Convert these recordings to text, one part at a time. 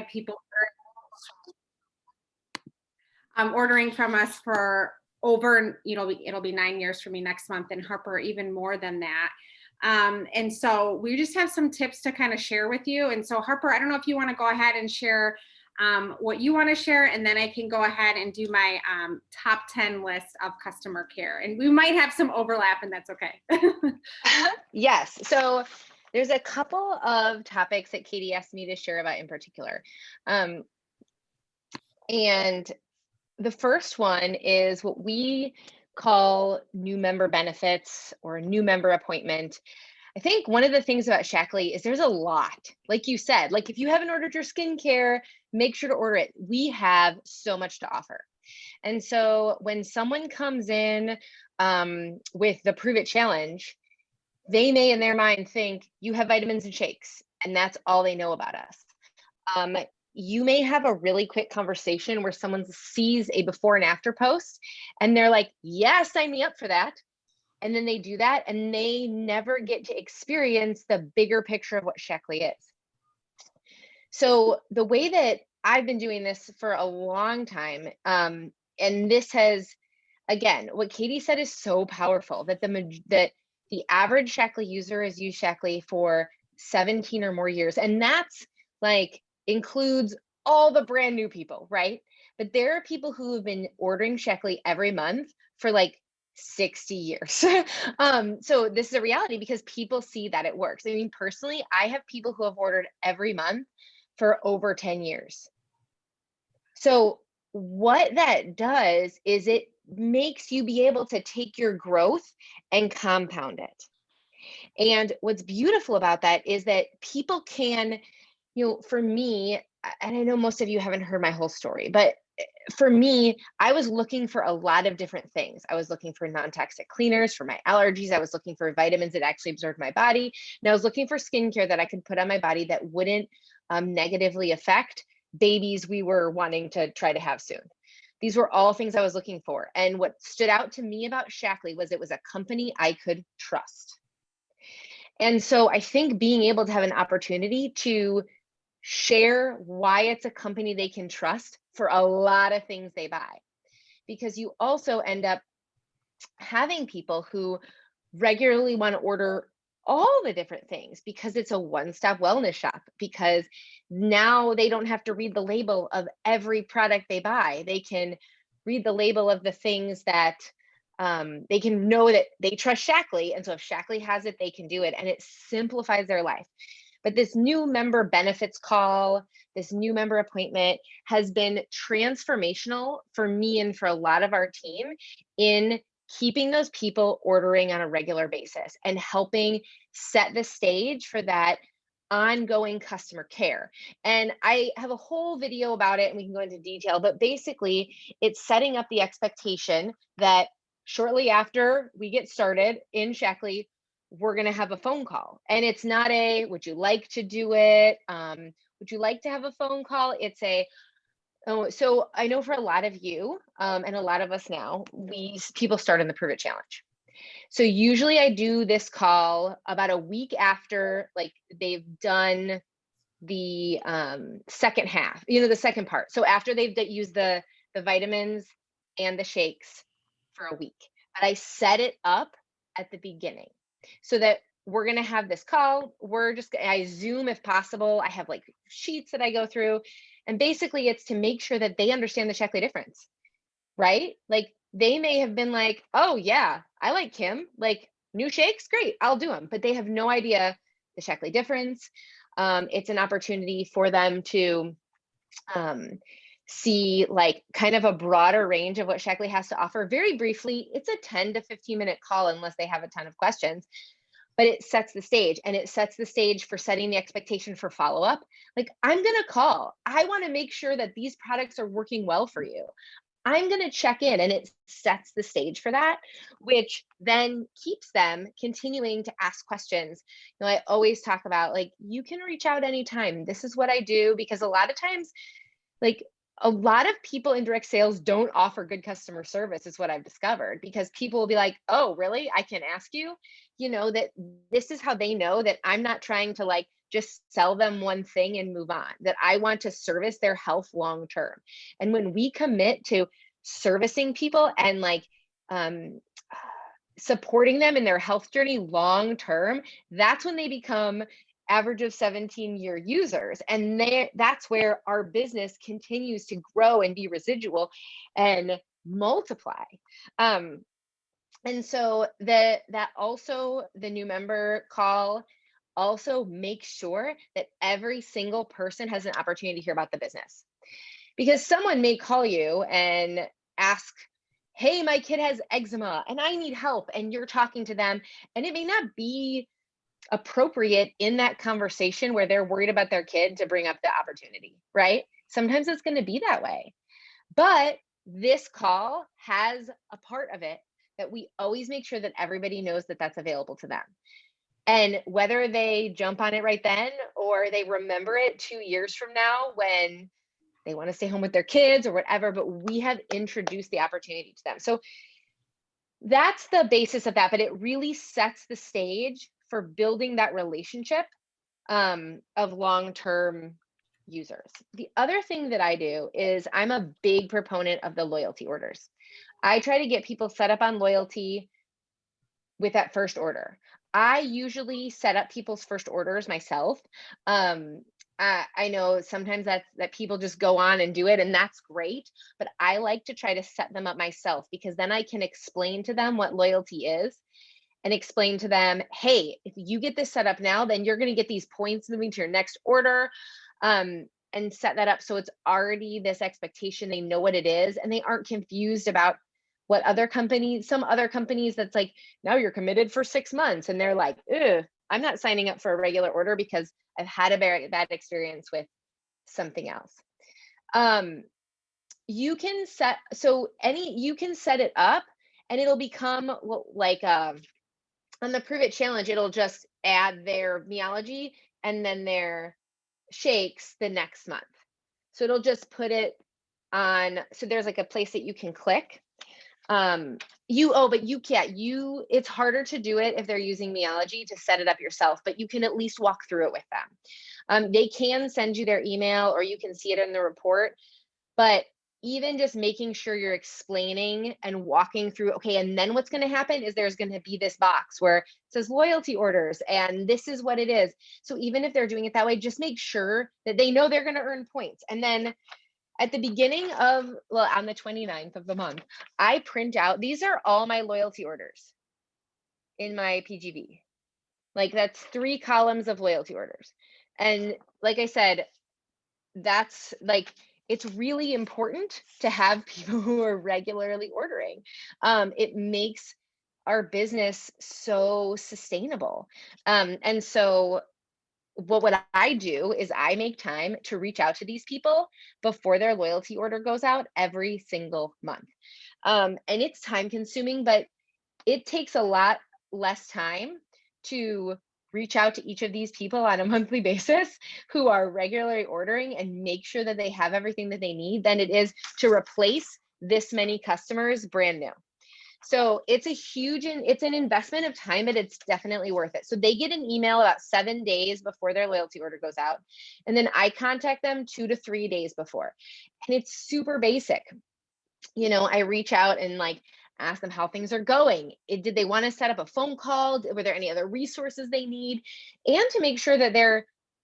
had people ordering from us for over, it'll be 9 years for me next month, and Harper even more than that. And so we just have some tips to kind of share with you. And so Harper, I don't know if you want to go ahead and share what you want to share, and then I can go ahead and do my top 10 list of customer care. And we might have some overlap, and that's okay. Yes. So there's a couple of topics that Katie asked me to share about in particular. And the first one is what we call new member benefits or new member appointment. I think one of the things about Shackley is there's a lot, like you said, like if you haven't ordered your skincare, make sure to order it. We have so much to offer. And so when someone comes in with the Prove It Challenge, they may in their mind think you have vitamins and shakes, and that's all they know about us. You may have a really quick conversation where someone sees a before and after post and they're like, yeah, sign me up for that. And then they do that and they never get to experience the bigger picture of what Shackley is. So the way that I've been doing this for a long time, and this has, again, what Katie said is so powerful, that the average Shackley user has used Shackley for 17 or more years. And that's like, includes all the brand new people, right? But there are people who have been ordering Shackley every month for like 60 years. So this is a reality because people see that it works. I mean, personally, I have people who have ordered every month for over 10 years. So what that does is it makes you be able to take your growth and compound it. And what's beautiful about that is that people can, for me, and I know most of you haven't heard my whole story, but for me, I was looking for a lot of different things. I was looking for non-toxic cleaners for my allergies. I was looking for vitamins that actually absorbed my body. And I was looking for skincare that I could put on my body that wouldn't negatively affect babies we were wanting to try to have soon. These were all things I was looking for. And what stood out to me about Shackley was it was a company I could trust. And so I think being able to have an opportunity to share why it's a company they can trust for a lot of things they buy, because you also end up having people who regularly want to order all the different things because it's a one-stop wellness shop, because now they don't have to read the label of every product they buy. They can read the label of the things that they can know that they trust Shackley. And so if Shackley has it, they can do it. And it simplifies their life. But this new member benefits call, this new member appointment has been transformational for me and for a lot of our team in keeping those people ordering on a regular basis and helping set the stage for that ongoing customer care. And I have a whole video about it and we can go into detail, but basically it's setting up the expectation that shortly after we get started in Shackley, we're going to have a phone call. And it's not a, would you like to do it? Would you like to have a phone call? It's a, oh, so I know for a lot of you and a lot of us now, people start in the Prove It Challenge. So usually I do this call about a week after like they've done the second half, the second part. So after they've used the vitamins and the shakes for a week, but I set it up at the beginning so that we're going to have this call. I Zoom if possible. I have like sheets that I go through. And basically it's to make sure that they understand the Shackley difference, right? Like they may have been like, oh yeah, I like Kim, like new shakes, great, I'll do them. But they have no idea the Shackley difference. It's an opportunity for them to see like kind of a broader range of what Shackley has to offer. Very briefly, it's a 10 to 15 minute call unless they have a ton of questions. But it sets the stage, and it sets the stage for setting the expectation for follow-up. Like, I'm going to call. I want to make sure that these products are working well for you. I'm going to check in, and it sets the stage for that, which then keeps them continuing to ask questions. I always talk about like, you can reach out anytime. This is what I do, because a lot of times, like a lot of people in direct sales don't offer good customer service is what I've discovered, because people will be like, oh, really? I can ask you, that this is how they know that I'm not trying to like just sell them one thing and move on, that I want to service their health long term. And when we commit to servicing people and like um, supporting them in their health journey long term, that's when they become average of 17-year users. And that's where our business continues to grow and be residual and multiply. Um, and so that also the new member call also makes sure that every single person has an opportunity to hear about the business. Because someone may call you and ask, hey, my kid has eczema and I need help. And you're talking to them, and it may not be appropriate in that conversation where they're worried about their kid to bring up the opportunity, right? Sometimes it's going to be that way. But this call has a part of it that we always make sure that everybody knows that that's available to them. And whether they jump on it right then or they remember it 2 years from now when they want to stay home with their kids or whatever, but we have introduced the opportunity to them. So that's the basis of that, but it really sets the stage for building that relationship of long-term users. The other thing that I do is I'm a big proponent of the loyalty orders. I try to get people set up on loyalty with that first order. I usually set up people's first orders myself. Um, I know sometimes that people just go on and do it, and that's great. But I like to try to set them up myself because then I can explain to them what loyalty is and explain to them, hey, if you get this set up now, then you're going to get these points moving to your next order. And set that up so it's already this expectation. They know what it is and they aren't confused about what some other companies that's like, now you're committed for 6 months. And they're like, ugh, I'm not signing up for a regular order because I've had a very bad experience with something else. You can set it up and it'll become like on the Prove It challenge, it'll just add their meology and then their shakes the next month. So it'll just put it on. So there's like a place that you can click. But you can't. It's harder to do it if they're using meology to set it up yourself, but you can at least walk through it with them. They can send you their email or you can see it in the report, but even just making sure you're explaining and walking through, okay, and then what's going to happen is there's going to be this box where it says loyalty orders and this is what it is. So even if they're doing it that way, just make sure that they know they're going to earn points. And then at the beginning on the 29th of the month, I print out, these are all my loyalty orders in my PGV. Like that's 3 columns of loyalty orders. And like I said, that's like, it's really important to have people who are regularly ordering. It makes our business so sustainable. And so what I do is I make time to reach out to these people before their loyalty order goes out every single month. And it's time consuming, but it takes a lot less time to reach out to each of these people on a monthly basis who are regularly ordering and make sure that they have everything that they need than it is to replace this many customers brand new. So it's an investment of time, but it's definitely worth it. So they get an email about 7 days before their loyalty order goes out. And then I contact them 2 to 3 days before. And it's super basic. I reach out and like ask them how things are going. Did they want to set up a phone call? Were there any other resources they need? And to make sure that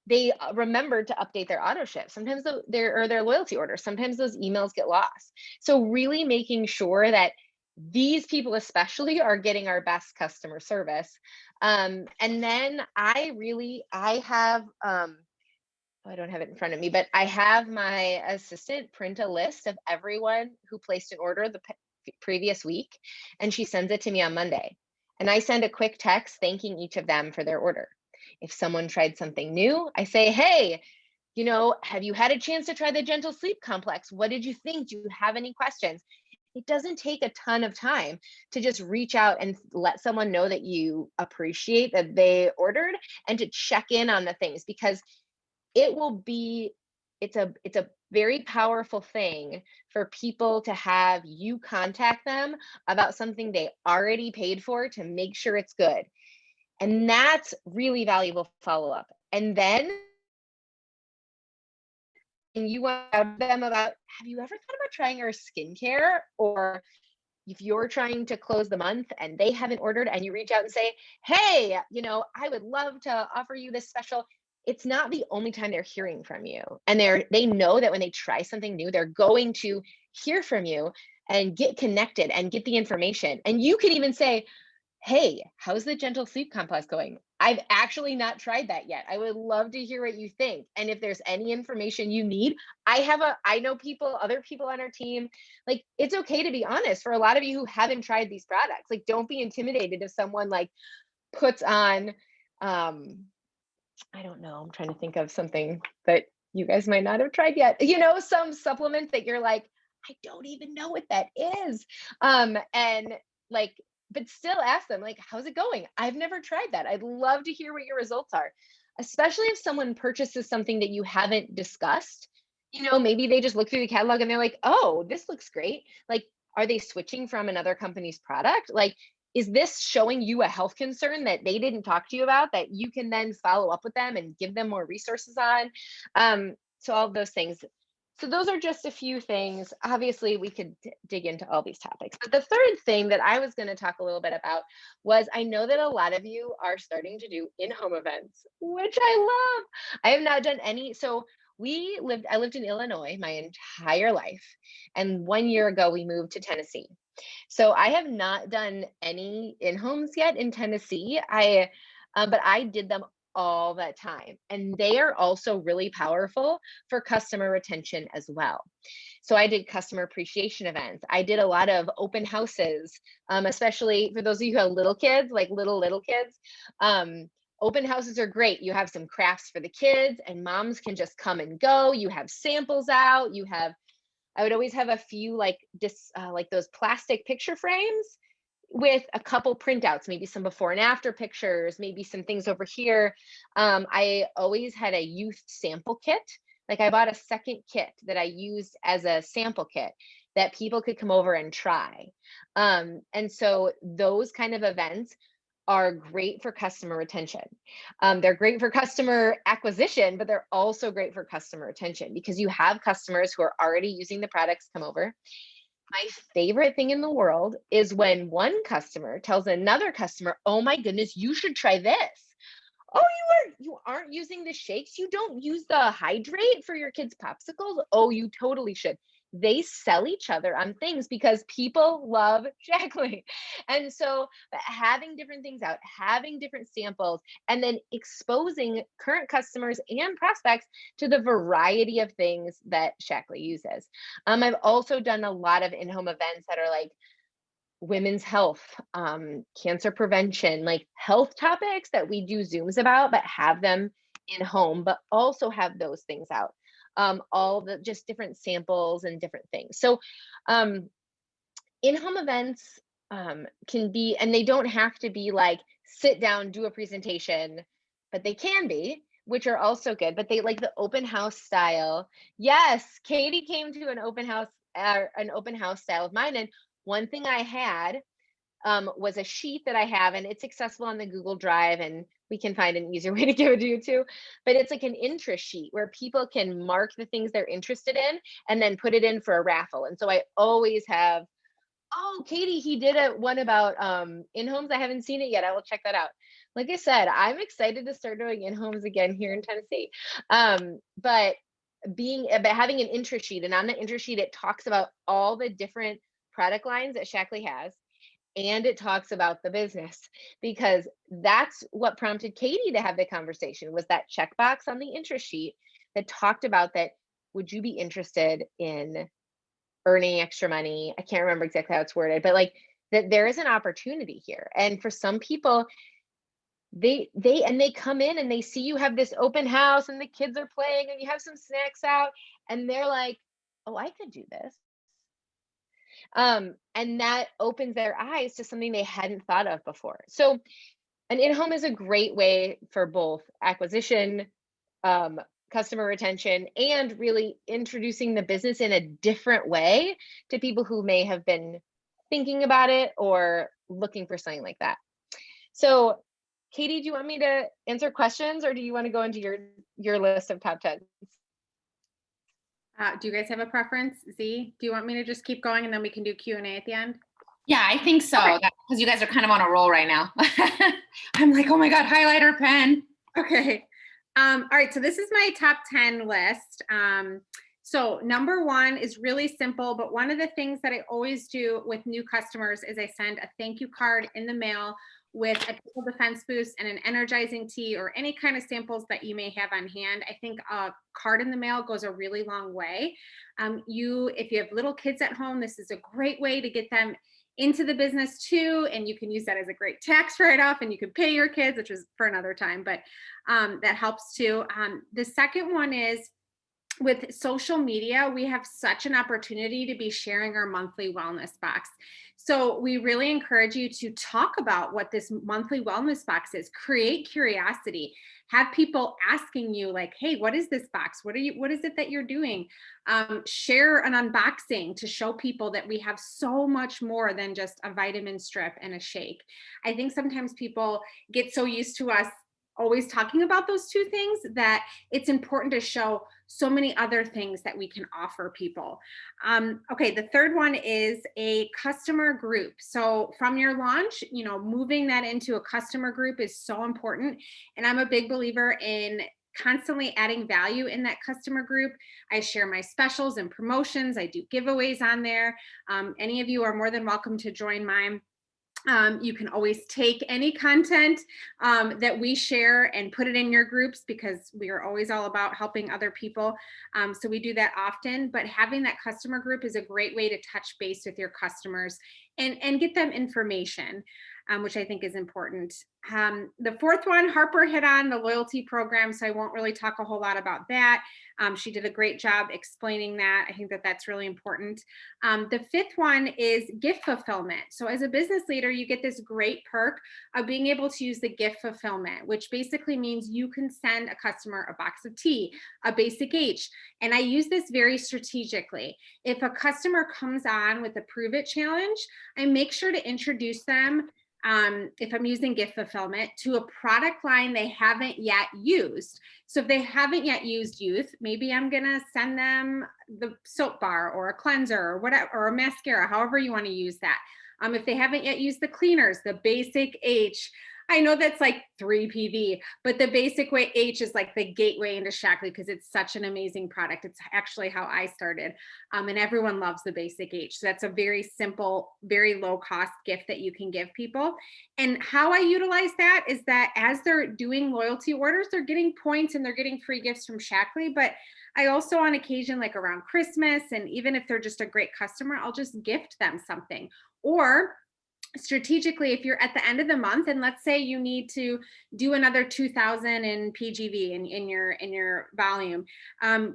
they remember to update their auto ship. Sometimes their loyalty order. Sometimes those emails get lost. So really making sure that these people especially are getting our best customer service. And then I have, I don't have it in front of me, but I have my assistant print a list of everyone who placed an order the previous week, and she sends it to me on Monday. And I send a quick text thanking each of them for their order. If someone tried something new, I say, hey, have you had a chance to try the Gentle Sleep Complex? What did you think? Do you have any questions? It doesn't take a ton of time to just reach out and let someone know that you appreciate that they ordered and to check in on the things, because it's a very powerful thing for people to have you contact them about something they already paid for to make sure it's good. And that's really valuable follow-up. And then you want to tell them about, have you ever thought about trying our skincare? Or if you're trying to close the month and they haven't ordered and you reach out and say, hey, I would love to offer you this special. It's not the only time they're hearing from you. And they know that when they try something new, they're going to hear from you and get connected and get the information. And you can even say, hey, how's the gentle sleep complex going? I've actually not tried that yet. I would love to hear what you think. And if there's any information you need, I know other people on our team, like, it's okay to be honest. For a lot of you who haven't tried these products, like, don't be intimidated if someone like puts on, I don't know, I'm trying to think of something that you guys might not have tried yet, some supplement that you're like, I don't even know what that is. And like, but still ask them, like, how's it going? I've never tried that. I'd love to hear what your results are, especially if someone purchases something that you haven't discussed. Maybe they just look through the catalog and they're like, oh, this looks great. Like, are they switching from another company's product? Like, is this showing you a health concern that they didn't talk to you about that you can then follow up with them and give them more resources on? So all of those things. So those are just a few things. Obviously, we could dig into all these topics. But the third thing that I was going to talk a little bit about was, I know that a lot of you are starting to do in-home events, which I love. I have not done any. So I lived in Illinois my entire life. And 1 year ago, we moved to Tennessee. So I have not done any in-homes yet in Tennessee. But I did them all that time. And they are also really powerful for customer retention as well. So I did customer appreciation events. I did a lot of open houses, especially for those of you who have little kids, like little kids. Open houses are great. You have some crafts for the kids and moms can just come and go. You have samples out. I would always have a few like those plastic picture frames with a couple printouts, maybe some before and after pictures, maybe some things over here. I always had a youth sample kit. Like, I bought a second kit that I used as a sample kit that people could come over and try. And so those kind of events are great for customer retention. They're great for customer acquisition, but they're also great for customer retention because you have customers who are already using the products come over. My favorite thing in the world is when one customer tells another customer, oh my goodness, you should try this. Oh, you aren't using the shakes? You don't use the hydrate for your kids' popsicles? Oh, you totally should. They sell each other on things because people love Shackley. And so having different things out, having different samples, and then exposing current customers and prospects to the variety of things that Shackley uses. I've also done a lot of in-home events that are like women's health, cancer prevention, like health topics that we do Zooms about, but have them in home, but also have those things out. All the just different samples and different things. So in-home events can be, and they don't have to be like sit down, do a presentation, but they can be, which are also good, but they like the open house style. Yes, Katie came to an open house style of mine. And one thing I had was a sheet that I have, and it's accessible on the Google Drive, and we can find an easier way to give it to you too. But it's like an interest sheet where people can mark the things they're interested in and then put it in for a raffle. And so I always have, oh, Katie, he did one about in-homes. I haven't seen it yet. I will check that out. Like I said, I'm excited to start doing in-homes again here in Tennessee. But having an interest sheet, and on the interest sheet, it talks about all the different product lines that Shackley has, and it talks about the business, because that's what prompted Katie to have the conversation, was that checkbox on the interest sheet that talked about that. Would you be interested in earning extra money? I can't remember exactly how it's worded, but like that there is an opportunity here. And for some people, they come in and they see you have this open house and the kids are playing and you have some snacks out, and they're like, oh, I could do this. And that opens their eyes to something they hadn't thought of before. So an in-home is a great way for both acquisition, customer retention, and really introducing the business in a different way to people who may have been thinking about it or looking for something like that. So Katie, do you want me to answer questions or do you want to go into your list of top 10? Do you guys have a preference? Z, do you want me to just keep going and then we can do Q&A at the end? Yeah, I think so. Okay. Because you guys are kind of on a roll right now. I'm like, oh my God, highlighter pen. Okay. All right. So this is my top 10 list. So number one is really simple, but one of the things that I always do with new customers is I send a thank you card in the mail with a Total Defense Boost and an energizing tea or any kind of samples that you may have on hand. I think a card in the mail goes a really long way. If you have little kids at home, this is a great way to get them into the business too. And you can use that as a great tax write-off and you can pay your kids, which is for another time, but that helps too. The second one is, with social media, we have such an opportunity to be sharing our monthly wellness box. So we really encourage you to talk about what this monthly wellness box is. Create curiosity. Have people asking you like, hey, what is this box? What is it that you're doing? Share an unboxing to show people that we have so much more than just a vitamin strip and a shake. I think sometimes people get so used to us always talking about those two things that it's important to show so many other things that we can offer people. Okay, the third one is a customer group. So from your launch, moving that into a customer group is so important. And I'm a big believer in constantly adding value in that customer group. I share my specials and promotions. I do giveaways on there. Any of you are more than welcome to join mine. You can always take any content that we share and put it in your groups because we are always all about helping other people. So we do that often, but having that customer group is a great way to touch base with your customers and get them information, which I think is important. The fourth one, Harper hit on the loyalty program, so I won't really talk a whole lot about that. She did a great job explaining that. I think that that's really important. The fifth one is gift fulfillment. So as a business leader, you get this great perk of being able to use the gift fulfillment, which basically means you can send a customer a box of tea, a basic H. And I use this very strategically. If a customer comes on with a Prove It challenge, I make sure to introduce them, if I'm using gift fulfillment, to a product line they haven't yet used. So if they haven't yet used youth, maybe I'm gonna send them the soap bar or a cleanser or whatever, or a mascara, however you want to use that. If they haven't yet used the cleaners, the basic H, I know that's like 3 PV, but the basic way H is like the gateway into Shackley because it's such an amazing product. It's actually how I started, and everyone loves the basic H. So that's a very simple, very low cost gift that you can give people. And how I utilize that is that as they're doing loyalty orders, they're getting points and they're getting free gifts from Shackley. But I also, on occasion, like around Christmas, and even if they're just a great customer, I'll just gift them something. Or strategically, if you're at the end of the month and let's say you need to do another 2000 in PGV in your volume,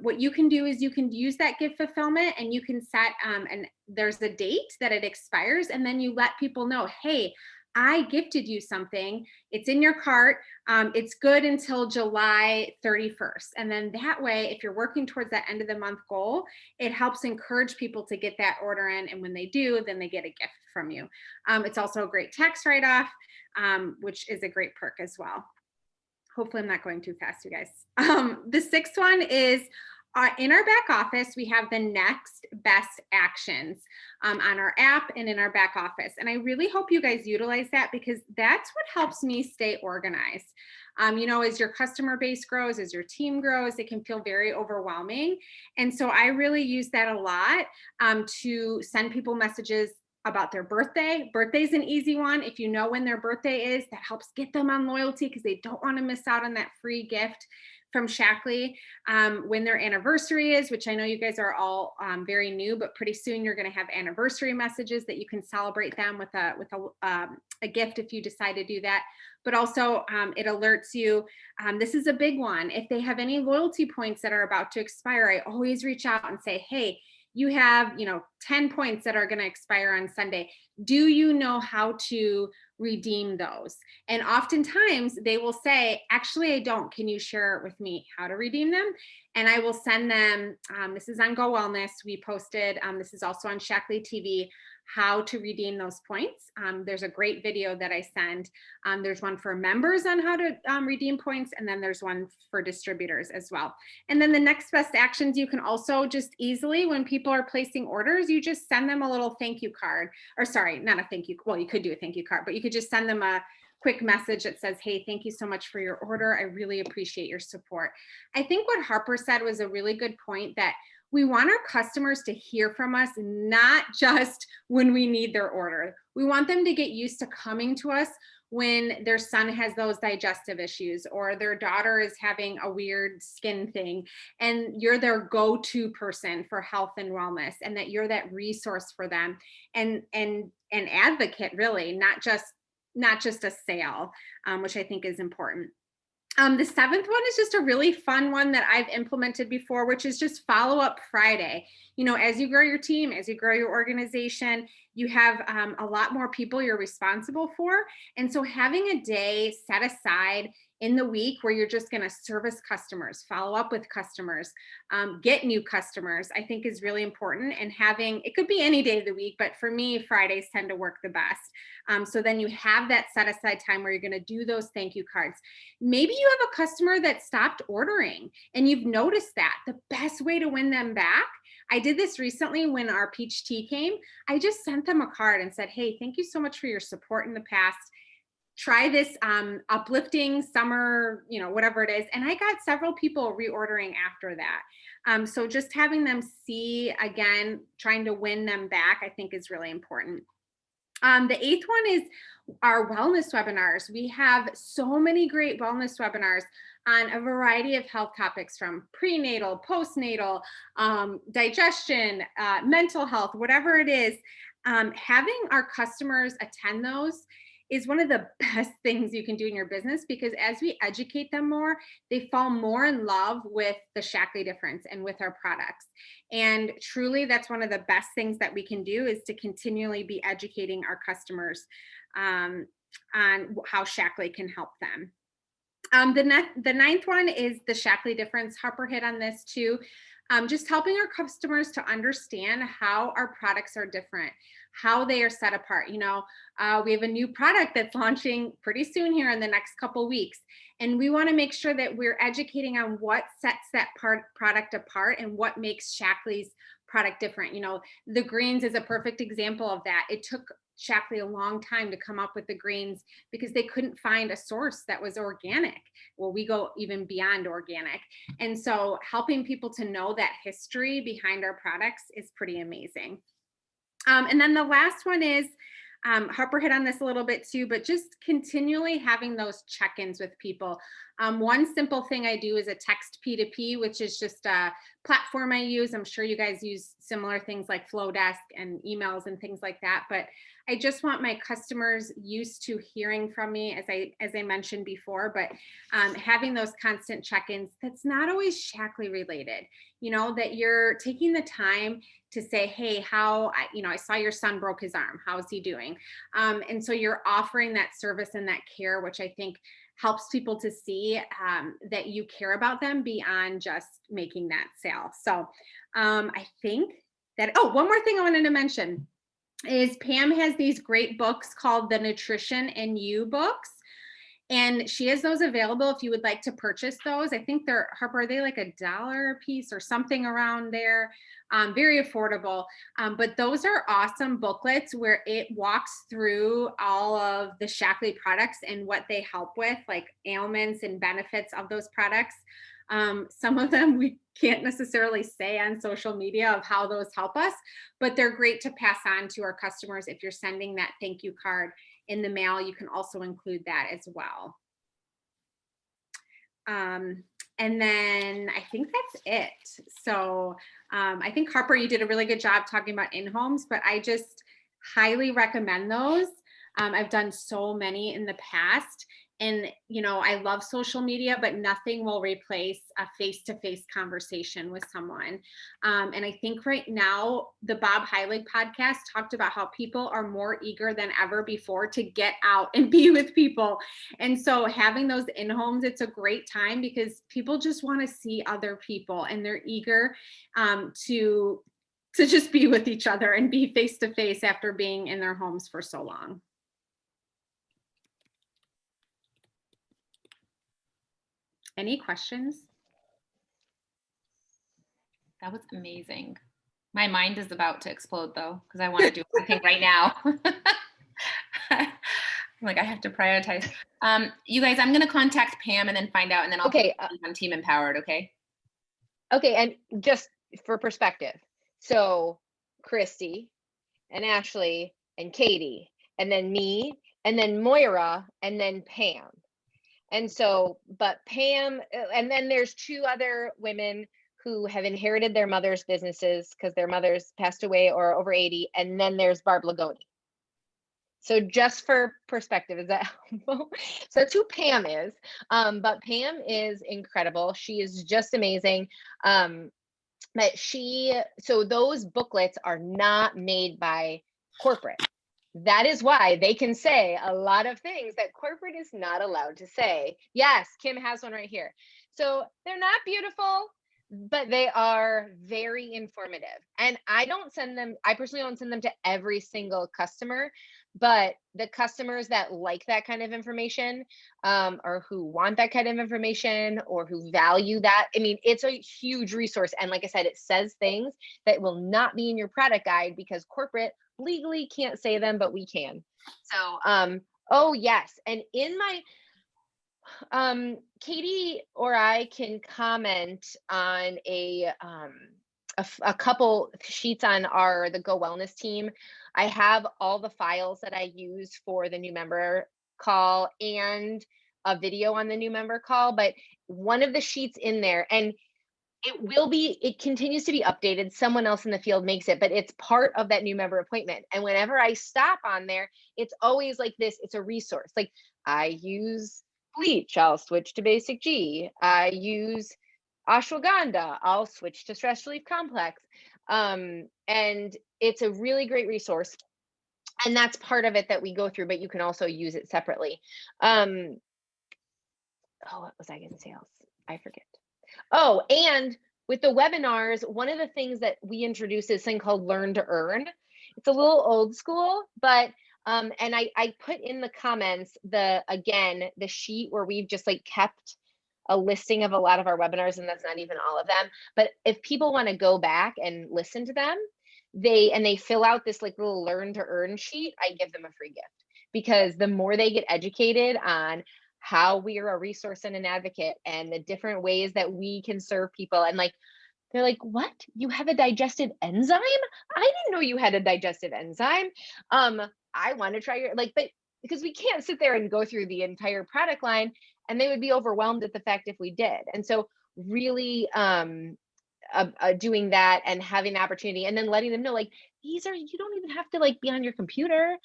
what you can do is you can use that gift fulfillment and you can set and there's a date that it expires, and then you let people know, hey, I gifted you something. It's in your cart. It's good until July 31st. And then that way, if you're working towards that end of the month goal, it helps encourage people to get that order in. And when they do, then they get a gift from you. It's also a great tax write-off, which is a great perk as well. Hopefully I'm not going too fast, you guys. The sixth one is in our back office, we have the next best actions on our app and in our back office. And I really hope you guys utilize that because that's what helps me stay organized. As your customer base grows, as your team grows, it can feel very overwhelming. And so I really use that a lot to send people messages about their birthday. Birthday's an easy one. If you know when their birthday is, that helps get them on loyalty because they don't want to miss out on that free gift from Shackley. When their anniversary is, which I know you guys are all very new, but pretty soon you're going to have anniversary messages that you can celebrate them with a gift if you decide to do that. But also it alerts you. This is a big one. If they have any loyalty points that are about to expire, I always reach out and say, hey, you have 10 points that are going to expire on Sunday. Do you know how to redeem those? And oftentimes they will say, actually, I don't. Can you share with me how to redeem them? and I will send them, this is on Go Wellness. We posted, this is also on Shackley TV, how to redeem those points. There's a great video that I send. There's one for members on how to redeem points, and then there's one for distributors as well. And then the next best actions, you can also just easily, when people are placing orders, you just send them a little thank you card, or sorry, not a thank you. Well, you could do a thank you card, but you could just send them a quick message that says, hey, thank you so much for your order. I really appreciate your support. I think what Harper said was a really good point, that we want our customers to hear from us, not just when we need their order. We want them to get used to coming to us when their son has those digestive issues, or their daughter is having a weird skin thing, and you're their go-to person for health and wellness, and that you're that resource for them, and advocate, really, not just a sale, which I think is important. The seventh one is just a really fun one that I've implemented before, which is just follow up Friday. You know, as you grow your team, as you grow your organization, you have a lot more people you're responsible for. And so having a day set aside in the week where you're just going to service customers, follow up with customers, get new customers, I think is really important. And having, it could be any day of the week, but for me, Fridays tend to work the best. So then you have that set aside time where you're going to do those thank you cards. Maybe you have a customer that stopped ordering and you've noticed that. The best way to win them back, I did this recently when our peach tea came. I just sent them a card and said, hey, thank you so much for your support in the past. Try this uplifting summer, you know, whatever it is. And I got several people reordering after that. So just having them see, again, trying to win them back, I think is really important. The eighth one is our wellness webinars. We have so many great wellness webinars on a variety of health topics, from prenatal, postnatal, digestion, mental health, whatever it is. Having our customers attend those is one of the best things you can do in your business, because as we educate them more, they fall more in love with the Shackley difference and with our products. And truly, that's one of the best things that we can do, is to continually be educating our customers on how Shackley can help them. The ninth one is the Shackley difference. Harper hit on this too. Just helping our customers to understand how our products are different, how they are set apart. You know, we have a new product that's launching pretty soon here in the next couple weeks. And we want to make sure that we're educating on what sets that product apart and what makes Shackley's product different. You know, the greens is a perfect example of that. It took Shackley a long time to come up with the greens because they couldn't find a source that was organic. Well, we go even beyond organic. And so helping people to know that history behind our products is pretty amazing. And then the last one is, Harper hit on this a little bit too, but just continually having those check-ins with people. One simple thing I do is a text P2P, which is just a platform I use. I'm sure you guys use similar things like Flowdesk and emails and things like that, but I just want my customers used to hearing from me, as I mentioned before, but having those constant check-ins, that's not always Shackley related, you know, that you're taking the time to say, hey, I saw your son broke his arm. How is he doing? And so you're offering that service and that care, which I think helps people to see that you care about them beyond just making that sale. So I think that, one more thing I wanted to mention is Pam has these great books called the Nutrition and You books. And she has those available if you would like to purchase those. I think they're, Harper, are they like $1 a piece or something around there? Very affordable. But those are awesome booklets where it walks through all of the Shackley products and what they help with, like ailments and benefits of those products. Some of them we can't necessarily say on social media of how those help us, but they're great to pass on to our customers. If you're sending that thank you card in the mail, you can also include that as well. And then I think that's it. So I think, Harper, you did a really good job talking about in-homes, but I just highly recommend those. I've done so many in the past, And, you know, I love social media, but nothing will replace a face-to-face conversation with someone. And I think right now, the Bob Heilig podcast talked about how people are more eager than ever before to get out and be with people. And so having those in-homes, it's a great time because people just want to see other people, and they're eager to just be with each other and be face-to-face after being in their homes for so long. Any questions? That was amazing. My mind is about to explode though, because I want to do everything right now. I'm like, I have to prioritize. You guys, I'm going to contact Pam and then find out, and then I'll Okay. put on Team Empowered. Okay. Okay. And just for perspective. So Christy and Ashley and Katie, and then me, and then Moira, and then Pam. And so, but Pam, and then there's 2 other women who have inherited their mother's businesses because their mothers passed away or over 80. And then there's Barb Lagoni. So just for perspective, is that helpful? So that's who Pam is. But Pam is incredible. She is just amazing. But so those booklets are not made by corporate. That is why they can say a lot of things that corporate is not allowed to say. Yes, Kim has one right here. So they're not beautiful, but they are very informative. And I personally don't send them to every single customer, but the customers that like that kind of information, or who want that kind of information, or who value that, I mean, it's a huge resource. And like I said, it says things that will not be in your product guide because corporate legally can't say them, but we can. So, oh yes. And in my, Katie or I can comment on a couple sheets on the Go Wellness team. I have all the files that I use for the new member call and a video on the new member call, but one of the sheets in there, and it continues to be updated. Someone else in the field makes it, but it's part of that new member appointment. And whenever I stop on there, it's always like this. It's a resource. Like, I use bleach, I'll switch to basic G. I use ashwagandha, I'll switch to stress relief complex. And it's a really great resource. And that's part of it that we go through, but you can also use it separately. What was I going to say else? I forget. Oh, and with the webinars, one of the things that we introduced is something called Learn to Earn. It's a little old school, but and I put in the comments the sheet where we've just like kept a listing of a lot of our webinars, and that's not even all of them. But if people want to go back and listen to them, they fill out this like little Learn to Earn sheet, I give them a free gift, because the more they get educated on how we are a resource and an advocate and the different ways that we can serve people, and like they're like, what? You have a digestive enzyme? I didn't know you had a digestive enzyme. I want to try your, like, but because we can't sit there and go through the entire product line, and they would be overwhelmed at the fact if we did. And so really doing that and having the opportunity, and then letting them know, like, you don't even have to like be on your computer.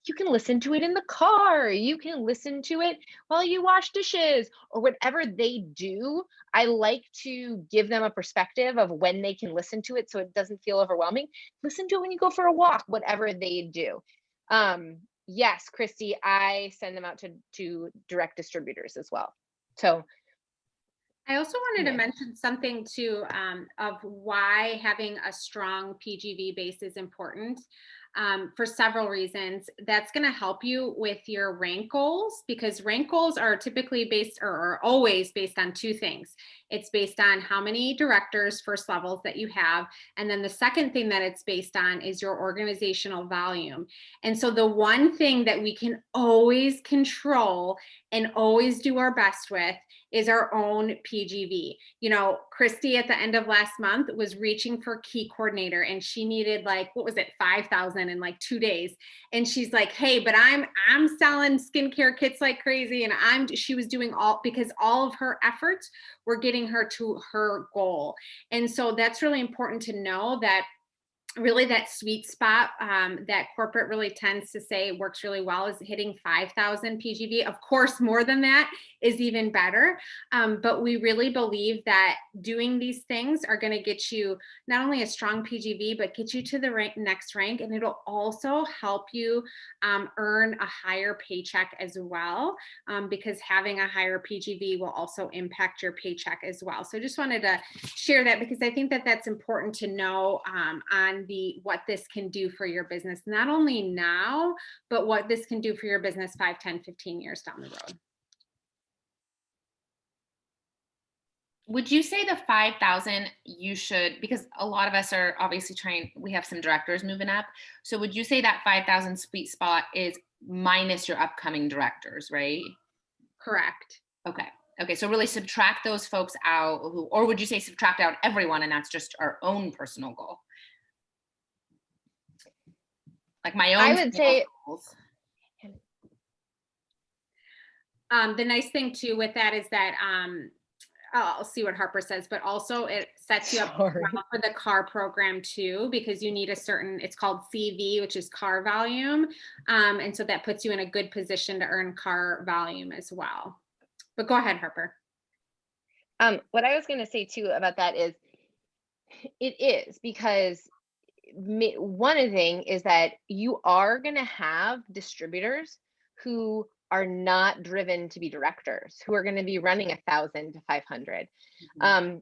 You can listen to it in the car. You can listen to it while you wash dishes or whatever they do. I like to give them a perspective of when they can listen to it so it doesn't feel overwhelming. Listen to it when you go for a walk, whatever they do. Yes, Christy, I send them out to direct distributors as well. So I also wanted to mention something too, of why having a strong PGV base is important. For several reasons. That's going to help you with your rank goals, because rank goals are typically based, or are always based on 2 things. It's based on how many directors, first levels that you have. And then the second thing that it's based on is your organizational volume. And so the one thing that we can always control and always do our best with is our own PGV. You know, Christy at the end of last month was reaching for key coordinator, and she needed like, what was it, 5,000 in like 2 days. And she's like, hey, but I'm selling skincare kits like crazy. And she was doing because all of her efforts were getting her to her goal. And so that's really important to know that really that sweet spot that corporate really tends to say works really well is hitting 5,000 PGV. Of course, more than that is even better. But we really believe that doing these things are going to get you not only a strong PGV, but get you to the next rank. And it'll also help you earn a higher paycheck as well, because having a higher PGV will also impact your paycheck as well. So just wanted to share that because I think that that's important to know on what this can do for your business, not only now, but what this can do for your business 5, 10, 15 years down the road. Would you say the 5,000 you should, because a lot of us are obviously we have some directors moving up. So would you say that 5,000 sweet spot is minus your upcoming directors, right? Correct. Okay. Okay. So really subtract those folks out or would you say subtract out everyone and that's just our own personal goal? Like my own. I would say goals. The nice thing too with that is that I'll see what Harper says, but also it sets you up well for the CAR program too, because you need a certain, it's called CV, which is CAR volume. And so that puts you in a good position to earn CAR volume as well. But go ahead, Harper. What I was going to say too about that is it is because one of the things is that you are going to have distributors who are not driven to be directors, who are going to be running 1,000 to 500. And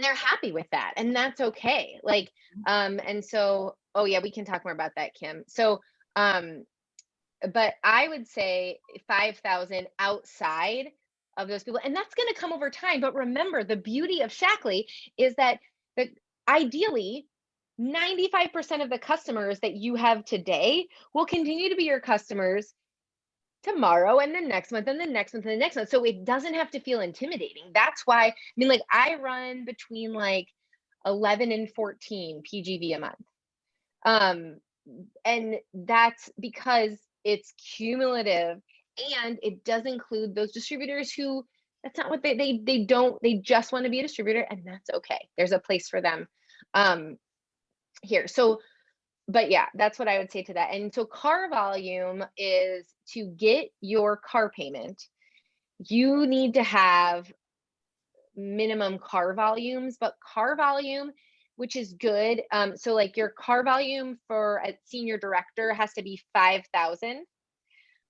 they're happy with that. And that's okay. Like, and so, oh yeah, we can talk more about that, Kim. So, but I would say 5,000 outside of those people, and that's going to come over time. But remember, the beauty of Shackley is that ideally, 95% of the customers that you have today will continue to be your customers tomorrow and the next month and the next month and the next month. So it doesn't have to feel intimidating. That's why, I mean, like I run between like 11 and 14 PGV a month. And that's because it's cumulative and it does include those distributors who that's not what they just want to be a distributor, and that's okay. There's a place for them here. So, but yeah, that's what I would say to that. And so CAR volume is to get your CAR payment, you need to have minimum CAR volumes, but CAR volume, which is good. So like your CAR volume for a senior director has to be 5,000,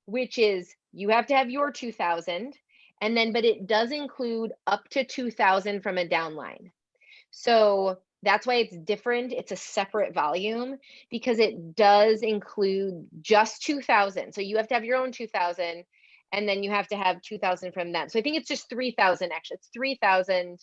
which is you have to have your 2,000. And then, but it does include up to 2,000 from a downline. So that's why it's different. It's a separate volume because it does include just 2,000. So you have to have your own 2,000 and then you have to have 2,000 from that. So I think it's just 3,000 actually. It's 3,000,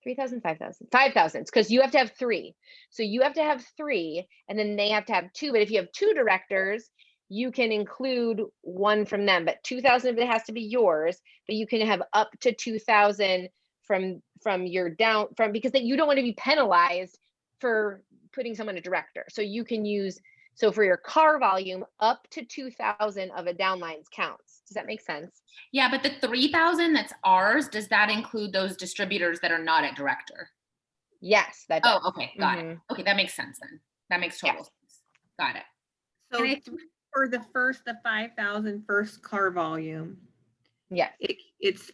5,000 because you have to have 3. So you have to have 3 and then they have to have 2. But if you have 2 directors, you can include 1 from them, but 2,000 of it has to be yours, but you can have up to 2,000 from your down from, because that you don't want to be penalized for putting someone a director. So you can use, so for your CAR volume, up to 2,000 of a downlines counts. Does that make sense? Yeah, but the 3,000 that's ours, does that include those distributors that are not at director? Yes, that does. Oh, okay, got it. Okay, that makes sense then. That makes total sense. Got it. So for the 5,000 first CAR volume, yes, it's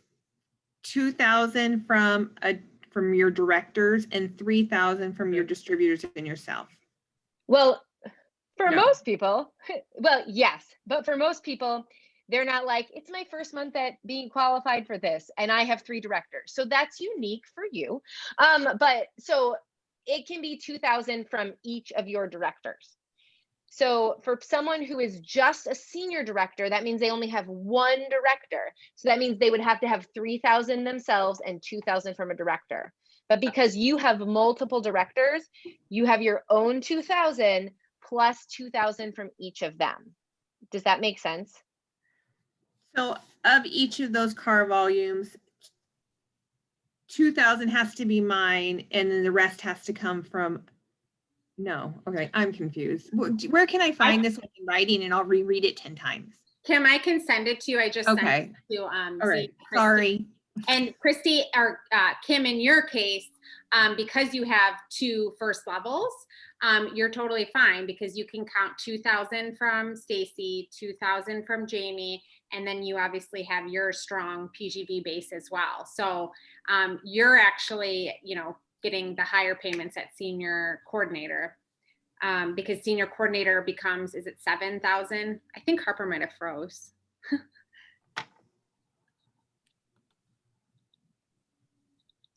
2,000 from your directors and 3,000 from your distributors and yourself. Well, for most people, well, yes, but for most people, they're not like, it's my first month at being qualified for this, and I have 3 directors. So that's unique for you. But so it can be 2,000 from each of your directors. So for someone who is just a senior director, that means they only have 1 director. So that means they would have to have 3,000 themselves and 2,000 from a director. But because you have multiple directors, you have your own 2,000 plus 2,000 from each of them. Does that make sense? So of each of those CAR volumes, 2,000 has to be mine, and then the rest has to come from. No, okay, I'm confused. Where can I find this in writing, and I'll reread it 10 times? Kim, I can send it to you. I just sent it to all right. Sorry. And Christy or Kim, in your case, Because you have 2 first levels, you're totally fine because you can count 2,000 from Stacy, 2,000 from Jamie, and then you obviously have your strong PGV base as well. So you're actually, getting the higher payments at senior coordinator. Because senior coordinator becomes, is it 7,000? I think Harper might have froze.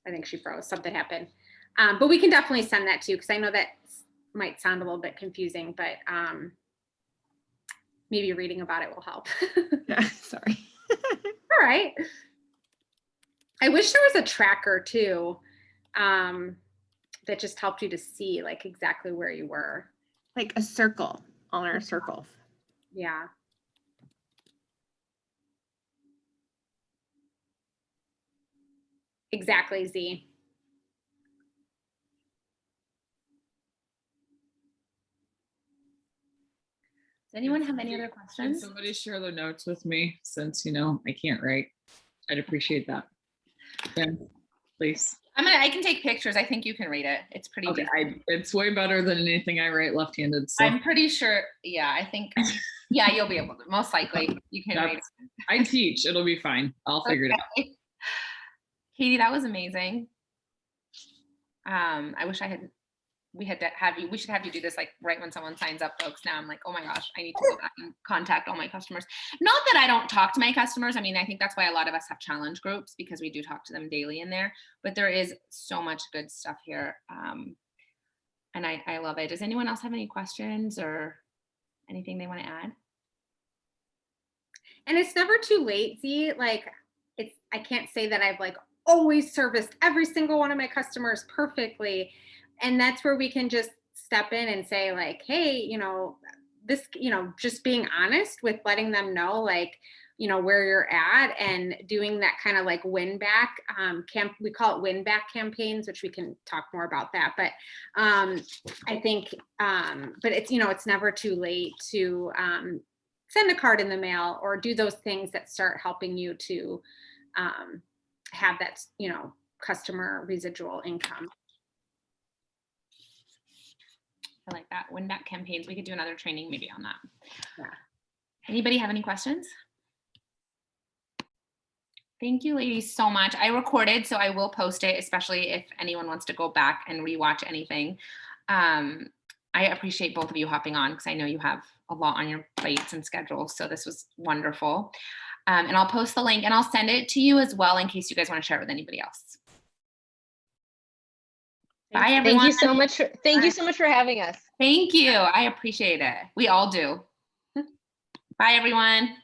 I think she froze, something happened. But we can definitely send that to you because I know that might sound a little bit confusing, but maybe reading about it will help. Yeah, sorry. All right. I wish there was a tracker too. That just helped you to see like exactly where you were. Like a circle on our circles. Yeah. Exactly, Z. Does anyone have any other Can questions? somebody share their notes with me since, I can't write? I'd appreciate that. Ben, please. I can take pictures. I think you can read it. It's pretty Okay, decent. it's way better than anything I write left-handed. So I'm pretty sure. Yeah, I think. Yeah, you'll be able to. Most likely, you can read it. I teach. It'll be fine. I'll figure it out. Okay. Katie, that was amazing. I wish we should have you do this like right when someone signs up, folks. Now I'm like, oh my gosh, I need to go back and contact all my customers. Not that I don't talk to my customers. I mean, I think that's why a lot of us have challenge groups because we do talk to them daily in there, but there is so much good stuff here. And I love it. Does anyone else have any questions or anything they want to add? And it's never too late, Z. Like I can't say that I've like always serviced every single one of my customers perfectly. And that's where we can just step in and say like, hey, this, just being honest with letting them know like, where you're at and doing that kind of like win back we call it win back campaigns, which we can talk more about that. But I think, but it's, it's never too late to send a card in the mail or do those things that start helping you to have that, customer residual income. I like that. Win back campaigns. We could do another training maybe on that. Yeah. Anybody have any questions? Thank you, ladies, so much. I recorded, so I will post it, especially if anyone wants to go back and rewatch anything. I appreciate both of you hopping on because I know you have a lot on your plates and schedules. So this was wonderful. And I'll post the link and I'll send it to you as well in case you guys want to share it with anybody else. Bye, everyone. Thank you so much. Thank you so much for having us. Thank you. I appreciate it. We all do. Bye, everyone.